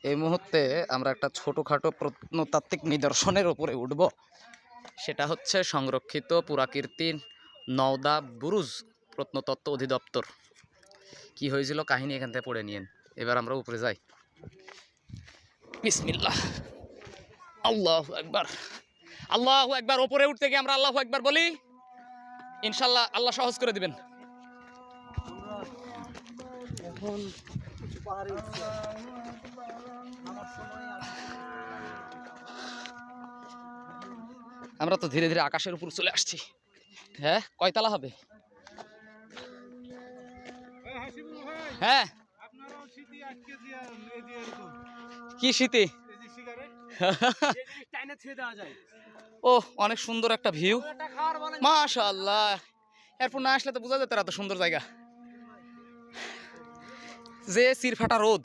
এই মুহূর্তে আমরা একটা ছোটোখাটো প্রত্নতাত্ত্বিক নিদর্শনের উপরে উঠব। সেটা হচ্ছে সংরক্ষিত পুরাকীর্তি নওদা বুরুজ প্রত্নতত্ত্ব অধিদপ্তর। কি হয়েছিল কাহিনী এখান থেকে পড়ে নিয়েন। এবার আমরা উপরে যাই। বিসমিল্লাহ, আল্লাহু আকবার, আল্লাহু আকবার। উপরে উঠতে গিয়ে আমরা আল্লাহু আকবার বলি, ইনশাল্লাহ আল্লাহ সহজ করে দিবেন। আমরা তো ধীরে ধীরে আকাশের উপর চলে আসছি। হ্যাঁ, কয়তলা হবে? হ্যাঁ, কি স্মৃতি? ও, অনেক সুন্দর একটা ভিউ, মাশাআল্লাহ। এরপর না আসলে তো বোঝা যেত এত সুন্দর জায়গা। যে চিরফাটা রোদ,